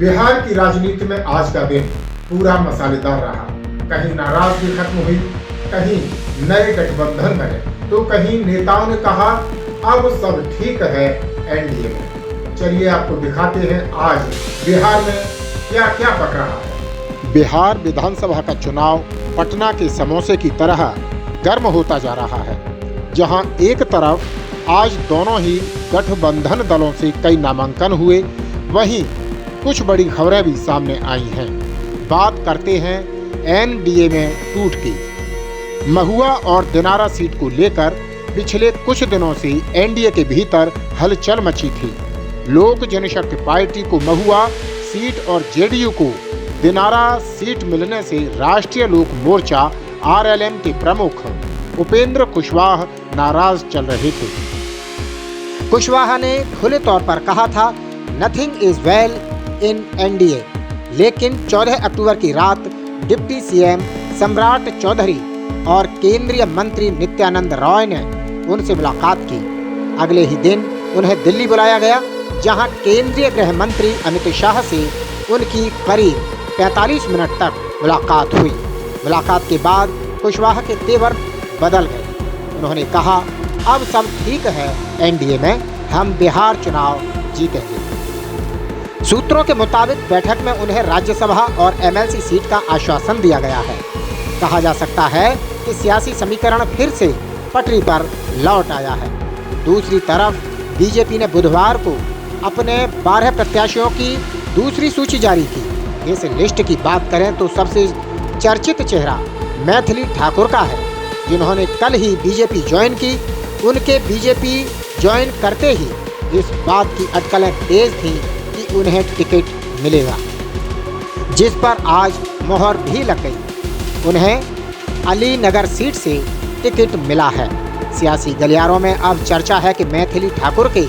बिहार की राजनीति में आज का दिन पूरा मसालेदार रहा। कहीं नाराजगी खत्म हुई, कहीं नए गठबंधन बने, तो कहीं नेताओं ने कहा अब सब ठीक है एनडीए में। चलिए आपको दिखाते हैं आज बिहार में क्या क्या पक रहा है। बिहार विधानसभा का चुनाव पटना के समोसे की तरह गर्म होता जा रहा है, जहां एक तरफ आज दोनों ही गठबंधन दलों से कई नामांकन हुए, वहीं कुछ बड़ी खबरें भी सामने आई हैं। बात करते हैं एनडीए में टूट की। महुआ और दिनारा सीट को लेकर पिछले कुछ दिनों से एनडीए के भीतर हलचल मची थी। लोक जनशक्ति पार्टी को महुआ सीट और जेडीयू को दिनारा सीट मिलने से राष्ट्रीय लोक मोर्चा आरएलएम के प्रमुख उपेंद्र कुशवाहा नाराज चल रहे थे। कुशवाहा ने खुले तौर पर कहा था nothing is well in NDA, लेकिन 14 अक्टूबर की रात डिप्टी सीएम सम्राट चौधरी और केंद्रीय मंत्री नित्यानंद राय ने उनसे मुलाकात की। अगले ही दिन उन्हें दिल्ली बुलाया गया, जहां केंद्रीय गृह मंत्री अमित शाह से उनकी करीब 45 मिनट तक मुलाकात हुई। मुलाकात के बाद कुशवाहा के तेवर बदल गए। उन्होंने कहा अब सब ठीक है एनडीए में, हम बिहार चुनाव जीतेंगे। सूत्रों के मुताबिक बैठक में उन्हें राज्यसभा और एमएलसी सीट का आश्वासन दिया गया है। कहा जा सकता है कि सियासी समीकरण फिर से पटरी पर लौट आया है। दूसरी तरफ बीजेपी ने बुधवार को अपने 12 प्रत्याशियों की दूसरी सूची जारी की। इस लिस्ट की बात करें तो सबसे चर्चित चेहरा मैथिली ठाकुर का है, जिन्होंने कल ही बीजेपी ज्वाइन की। उनके बीजेपी ज्वाइन करते ही इस बात की अटकलें तेज थीं कि उन्हें टिकट मिलेगा, जिस पर आज मोहर भी लग गई। उन्हें अलीनगर सीट से टिकट मिला है। सियासी गलियारों में अब चर्चा है कि मैथिली ठाकुर के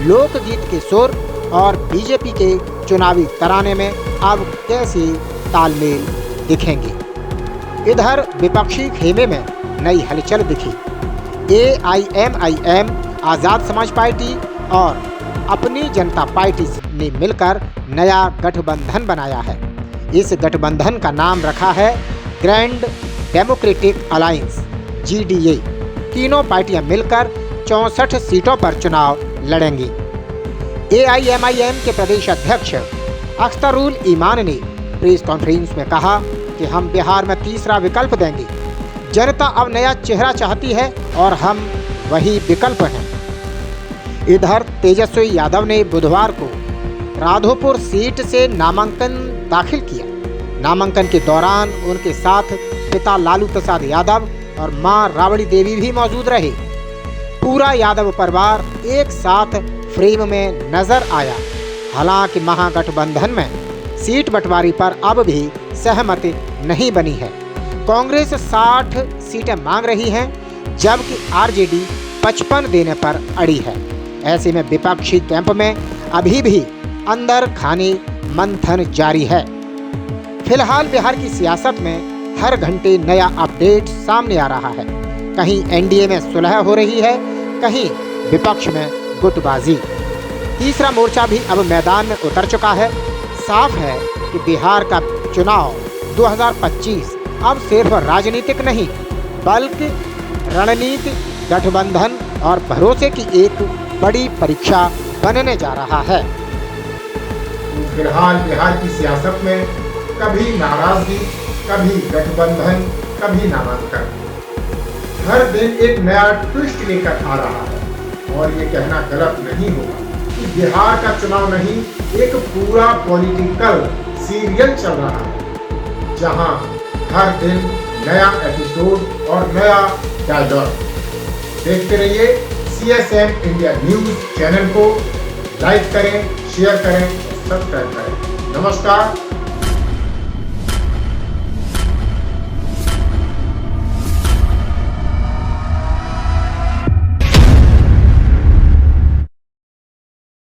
लोकगीत के सुर और बीजेपी के चुनावी तराने में अब कैसे तालमेल दिखेंगे। इधर विपक्षी खेमे में नई हलचल दिखी। एआईएमआईएम, आज़ाद समाज पार्टी और अपनी जनता पार्टी ने मिलकर नया गठबंधन बनाया है। इस गठबंधन का नाम रखा है ग्रैंड डेमोक्रेटिक अलायंस जीडीए। तीनों पार्टियां मिलकर 64 सीटों पर चुनाव लड़ेंगी। एआईएमआईएम के प्रदेश अध्यक्ष अख्तरुल ईमान ने प्रेस कॉन्फ्रेंस में कहा कि हम बिहार में तीसरा विकल्प देंगे। जनता अब नया चेहरा चाहती है और हम वही विकल्प हैं। इधर तेजस्वी यादव ने बुधवार को राधोपुर सीट से नामांकन दाखिल किया। नामांकन के दौरान उनके साथ पिता लालू प्रसाद यादव और मां राबड़ी देवी भी मौजूद रहे। पूरा यादव परिवार एक साथ फ्रेम में नजर आया। हालांकि महागठबंधन में सीट बंटवारे पर अब भी सहमति नहीं बनी है। कांग्रेस 60 सीटें मांग रही है, जबकि आरजेडी 55 देने पर अड़ी है। ऐसे में विपक्षी कैंप में अभी भी अंदर खाने मंथन जारी है। फिलहाल बिहार की सियासत में हर घंटे नया अपडेट सामने आ रहा है। कहीं एनडीए में सुलह हो रही है, कहीं विपक्ष में गुटबाजी। तीसरा मोर्चा भी अब मैदान में उतर चुका है। साफ है कि बिहार का चुनाव 2025 अब सिर्फ राजनीतिक नहीं, बल्कि रणनीति, गठबंधन और भरोसे की एक बड़ी परीक्षा बनने जा रहा है। फिलहाल बिहार की सियासत में कभी नाराजगी, कभी गठबंधन, कभी नामांकन, हर दिन एक नया ट्विस्ट लेकर आ रहा है। और ये कहना गलत नहीं होगा कि बिहार का चुनाव नहीं, एक पूरा पॉलिटिकल सीरियल चल रहा है, जहां हर दिन नया एपिसोड और नया डायलॉग। देखते रहिए CSM इंडिया न्यूज चैनल को। लाइक करें, शेयर करें, सब्सक्राइब करें। नमस्कार।